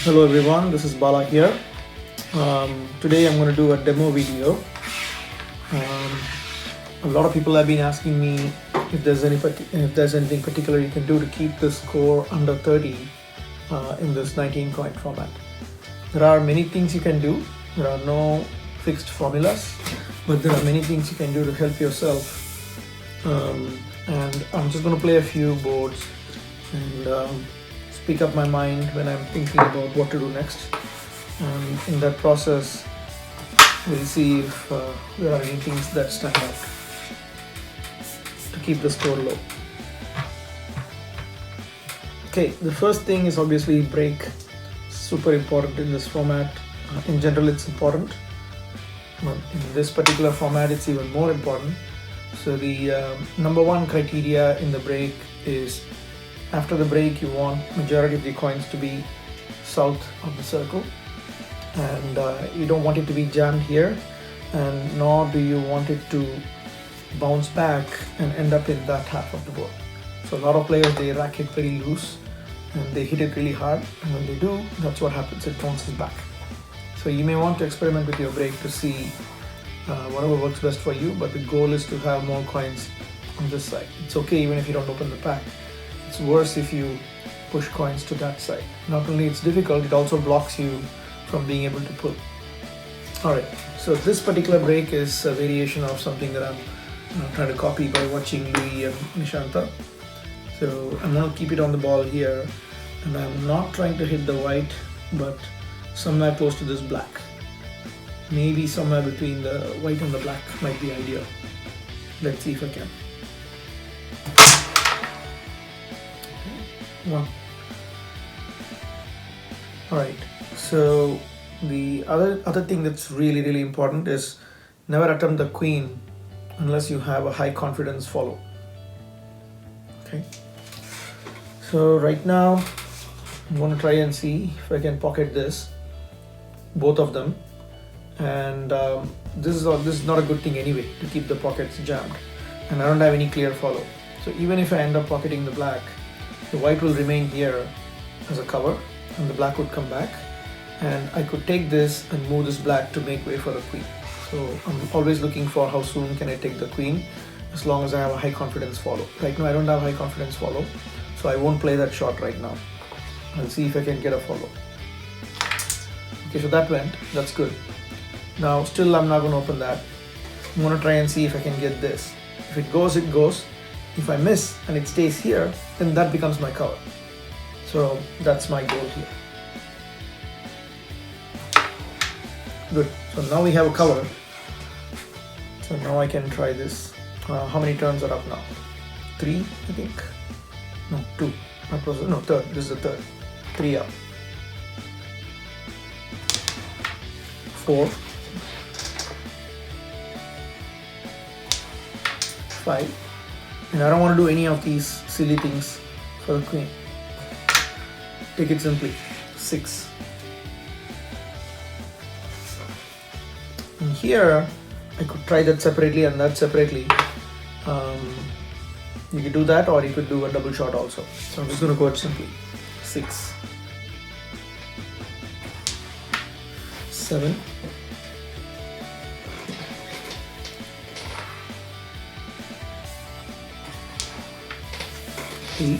Hello everyone, this is Bala here. Today I'm going to do a demo video. A lot of people have been asking me if there's anything particular you can do to keep the score under 30 in this 19 coin format. There are many things you can do. There are no fixed formulas, but there are many things you can do to help yourself. And I'm just going to play a few boards and speak up my mind when I'm thinking about what to do next. And in that process, we'll see if there are any things that stand out to keep the score low. Okay, the first thing is obviously break. Super important in this format. In general, it's important, but in this particular format, it's even more important. So the number one criteria in the break is after the break, you want majority of the coins to be south of the circle, and you don't want it to be jammed here, and nor do you want it to bounce back and end up in that half of the board. So a lot of players, they rack it very loose and they hit it really hard, and when they do, that's what happens, it bounces back. So you may want to experiment with your break to see whatever works best for you, but the goal is to have more coins on this side. It's okay even if you don't open the pack. It's worse if you push coins to that side. Not only it's difficult, it also blocks you from being able to pull. Alright, so this particular break is a variation of something that I'm trying to copy by watching Louis and Nishanta. So I'm going to keep it on the ball here, and I'm not trying to hit the white, but somewhere close to this black. Maybe somewhere between the white and the black might be ideal. Let's see if I can. One. Alright, so the other thing that's really important is never attempt the queen unless you have a high confidence follow. Okay, so right now I'm going to try and see if I can pocket this, both of them, and this is not a good thing anyway, to keep the pockets jammed, and I don't have any clear follow. So even if I end up pocketing the black, the white will remain here as a cover and the black would come back, and I could take this and move this black to make way for the queen. So I'm always looking for how soon can I take the queen, as long as I have a high confidence follow. Right now I don't have high confidence follow, so I won't play that shot right now. I'll see if I can get a follow. Okay, so that went, that's good. Now still I'm not going to open that. I'm going to try and see if I can get this. If it goes, it goes. If I miss and it stays here, then that becomes my cover. So that's my goal here. Good. So now we have a cover. So now I can try this. How many turns are up now? 3, I think. No, 2. That was no third. This is the third. 3 up. 4. 5. And I don't want to do any of these silly things for the queen. Take it simply. 6. And here I could try that separately and that separately. You could do that, or you could do a double shot also. So I'm just going to go it simply. 6. 7. 8.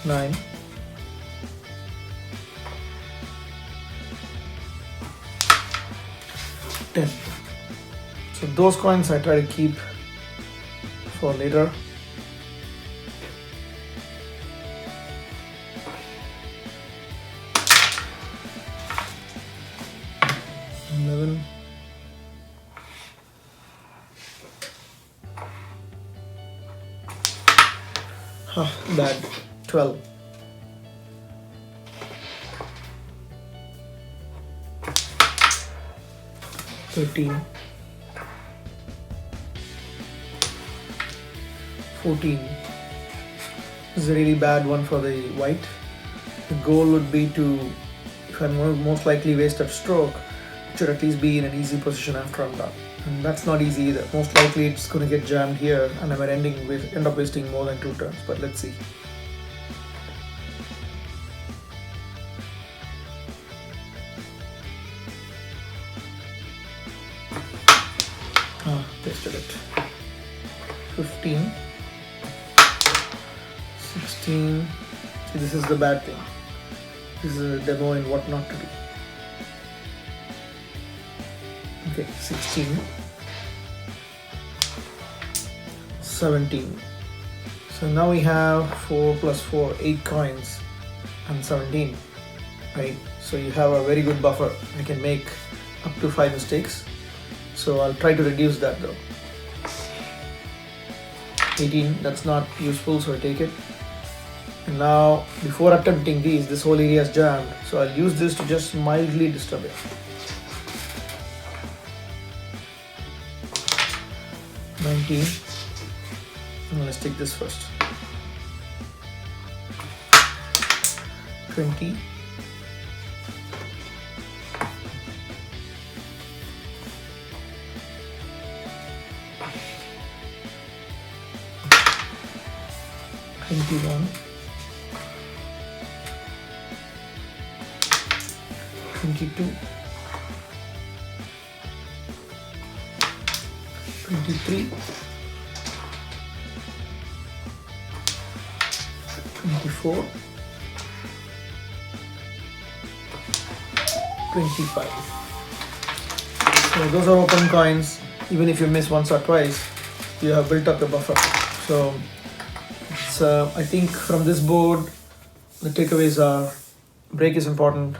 9. 10. So those coins I try to keep for later. Bad. 12. 13. 14. This is a really bad one for the white. The goal would be to, if I'm going to most likely waste a stroke, should at least be in an easy position after I'm done. And that's not easy either. Most likely it's going to get jammed here and I might end up wasting more than 2 turns, but let's see. Pasted it. 15, 16. See, this is the bad thing. This is a demo in what not to do. Okay, 16, 17. So now we have 4 plus 4, 8 coins and 17, right? So you have a very good buffer. I can make up to 5 mistakes. So I'll try to reduce that though. 18, that's not useful, so I take it. And now, before attempting these, this whole area is jammed, so I'll use this to just mildly disturb it. 19, and let's take this first. 20, 21, 22, 23, 24, 25. So those are open coins. Even if you miss once or twice, you have built up the buffer. So it's, I think from this board, the takeaways are: break is important,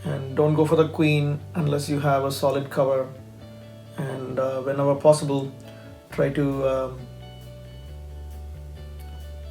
and don't go for the queen unless you have a solid cover. And whenever possible, try to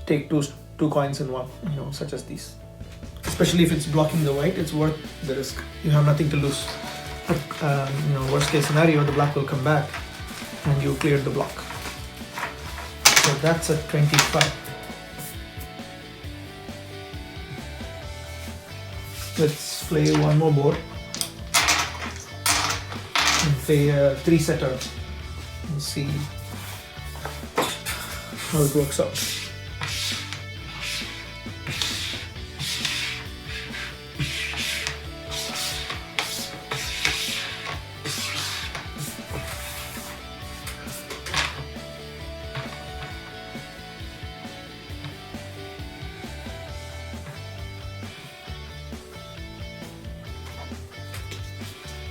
take two coins in one, such as these. Especially if it's blocking the white, it's worth the risk. You have nothing to lose. But worst case scenario, the black will come back and you cleared the block. So that's a 25. Let's play one more board and play a 3-setter and see how it works out.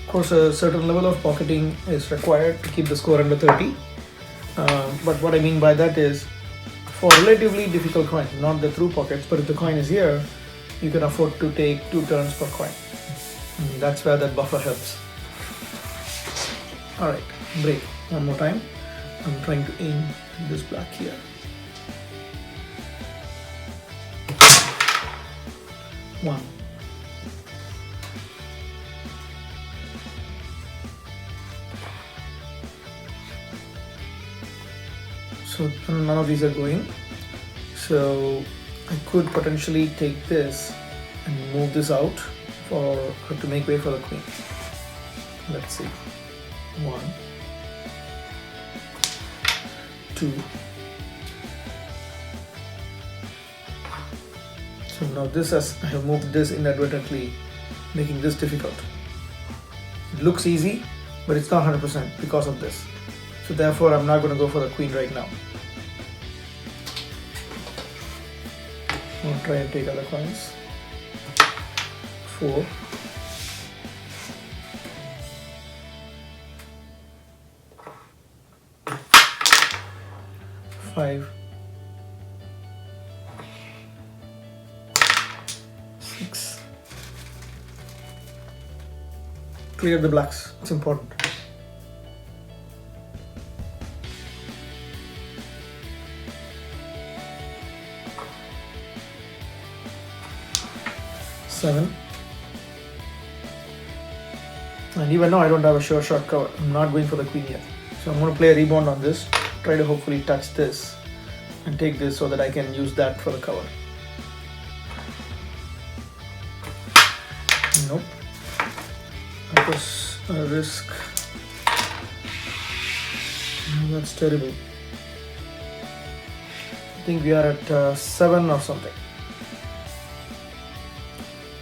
Of course, a certain level of pocketing is required to keep the score under 30. But what I mean by that is, for relatively difficult coins, not the through pockets, but if the coin is here, you can afford to take 2 turns per coin. And that's where that buffer helps. Alright, break. One more time. I'm trying to aim at this black here. One. So none of these are going. So I could potentially take this and move this out for her to make way for the queen. Let's see. 1, 2. So now this, as I have moved this inadvertently, making this difficult. It looks easy, but it's not 100% because of this. So therefore, I'm not going to go for the queen right now. I'll try and take other coins. 4. 5. 6. Clear the blacks. It's important. 7. And even now I don't have a sure shot cover. I'm not going for the queen yet. So I'm going to play a rebound on this, try to hopefully touch this and take this so that I can use that for the cover. Nope. That was risk. That's terrible. I think we are at 7 or something.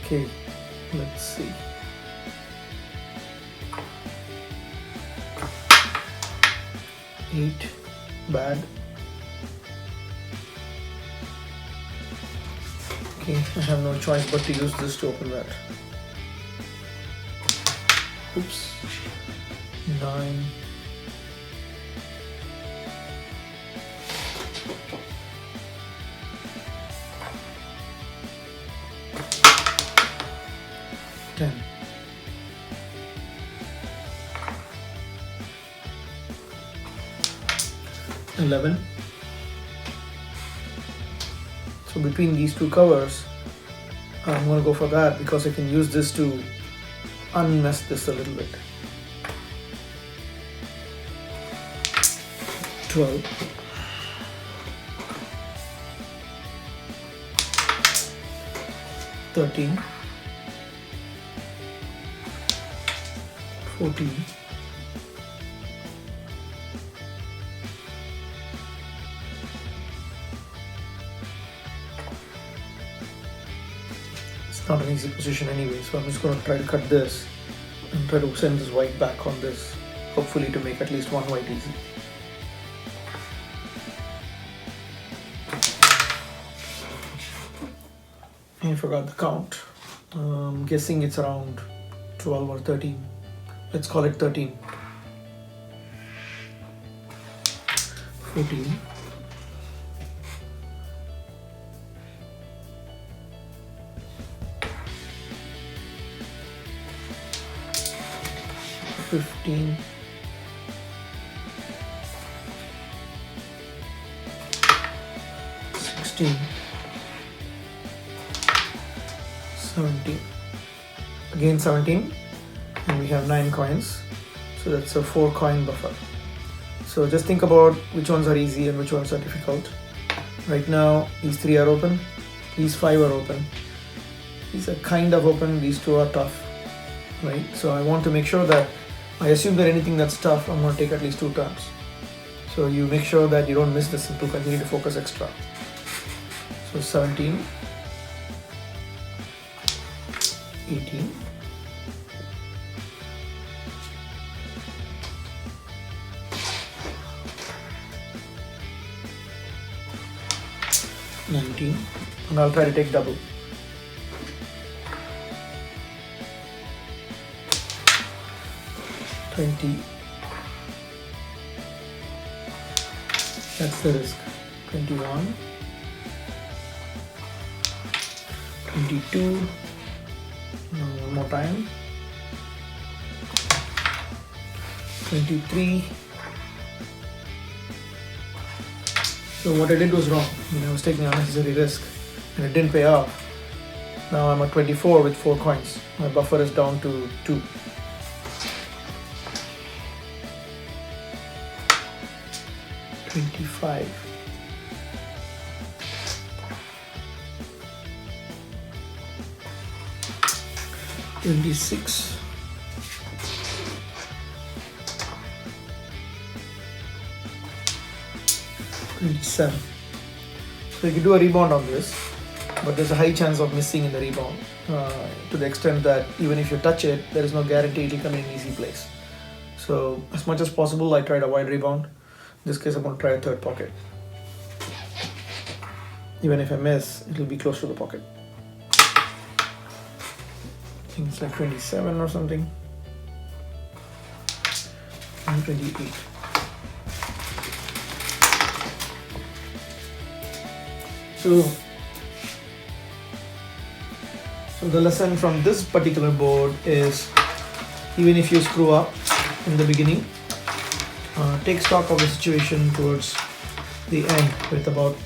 Okay, let's see. Eight, bad. Okay, I have no choice but to use this to open that. Oops. 9. Ten. 11. So between these two covers, I'm going to go for that because I can use this to unmess this a little bit. 12. 13. 14. 's not an easy position anyway, so I'm just going to try to cut this and try to send this white back on this, hopefully to make at least one white easy. I forgot the count. I'm guessing it's around 12 or 13. Let's call it 13. 14. 15. 16. 17. Again 17, and we have 9 coins, so that's a 4 coin buffer. So just think about which ones are easy and which ones are difficult. Right now these 3 are open, these 5 are open, these are kind of open, these 2 are tough, right? So I want to make sure that I assume that anything that's tough, I'm going to take at least 2 turns. So you make sure that you don't miss this and to continue to focus extra. So 17, 18, 19, and I'll try to take double. 20. That's the risk. 21. 22. Now one more time. 23. So what I did was wrong. I was taking unnecessary risk and it didn't pay off. Now I'm at 24 with 4 coins. My buffer is down to 2. 25. 26. 27. So you can do a rebound on this, but there's a high chance of missing in the rebound to the extent that even if you touch it, there is no guarantee it will come in an easy place. So as much as possible, I try to avoid rebound. In this case, I'm going to try a third pocket. Even if I miss, it will be close to the pocket. I think it's like 27 or something. And 28. So the lesson from this particular board is, even if you screw up in the beginning, take stock of the situation towards the end with about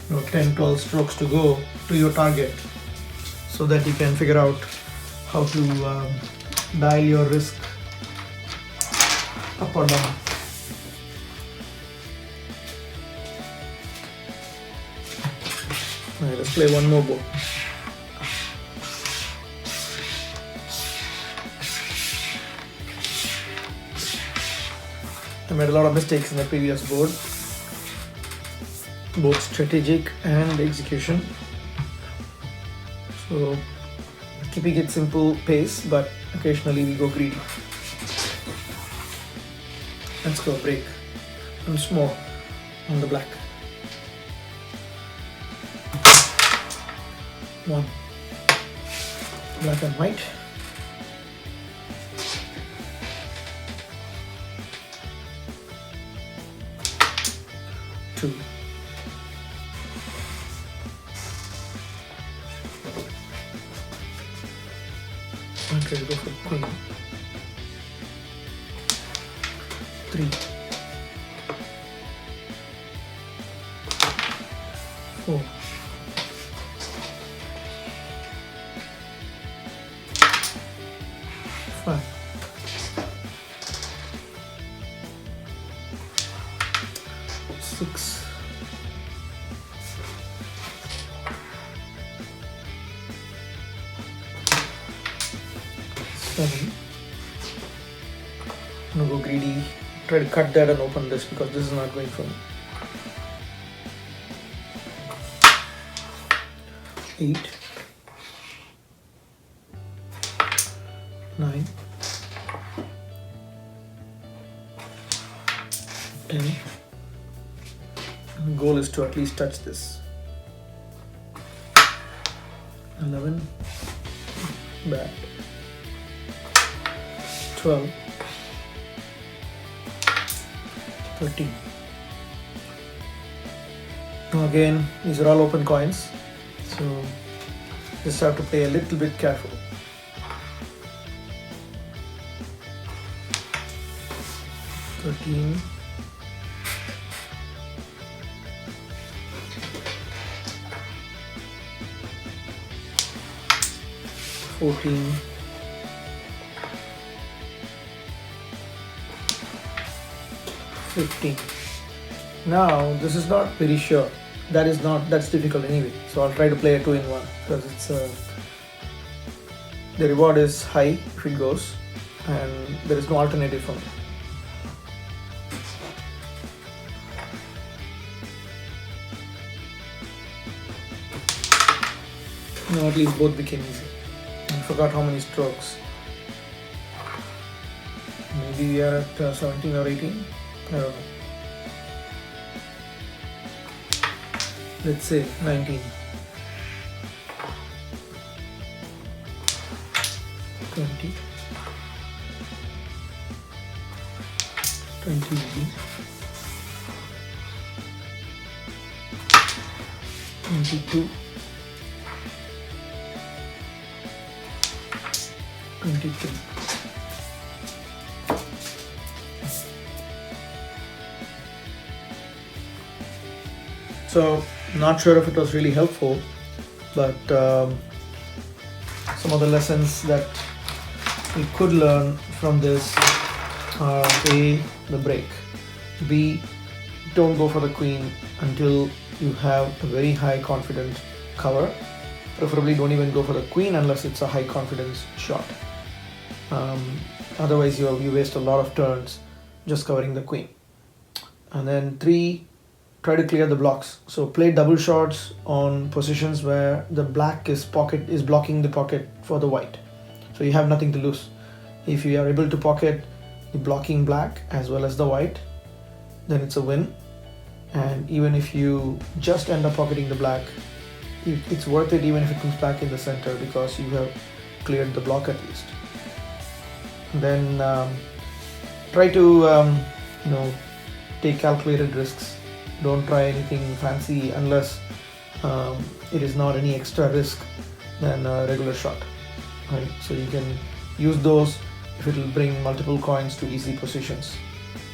10-12 strokes to go to your target, so that you can figure out how to dial your risk up or down. Alright, let's play one more board. I made a lot of mistakes in the previous board, both strategic and execution. So keeping it simple pace, but occasionally we go greedy. Let's go break once more on the black. 1, black and white. 2. I'm trying to go for queen. 3. 4. 5. 6. 7. I'm gonna go greedy, try to cut that and open this because this is not going for me. 8. 9. 10. And the goal is to at least touch this. 11. Bad. 12. 13. Now again, these are all open coins, so just have to play a little bit careful. 13. 14. 15. Now this is not very sure. That's difficult anyway. So I'll try to play a 2-in-1 because it's the reward is high if it goes, and there is no alternative for me. Now at least both became easy. I forgot how many strokes. Maybe we are at 17 or 18. I don't know. Let's say 19. 20. 21. 22. 23. So, not sure if it was really helpful, but some of the lessons that we could learn from this are A, the break, B, don't go for the queen until you have a very high confident cover. Preferably don't even go for the queen unless it's a high confidence shot. Otherwise you waste a lot of turns just covering the queen. And then 3, try to clear the blocks. So play double shots on positions where the black is blocking the pocket for the white. So you have nothing to lose. If you are able to pocket the blocking black as well as the white, then it's a win. And even if you just end up pocketing the black, it's worth it even if it comes back in the center because you have cleared the block at least. And then try to take calculated risks. Don't try anything fancy unless it is not any extra risk than a regular shot, right? So you can use those if it will bring multiple coins to easy positions.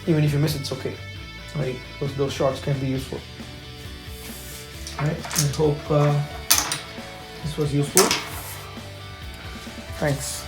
Even if you miss, it's okay, right? Because those shots can be useful. Right? I hope this was useful. Thanks.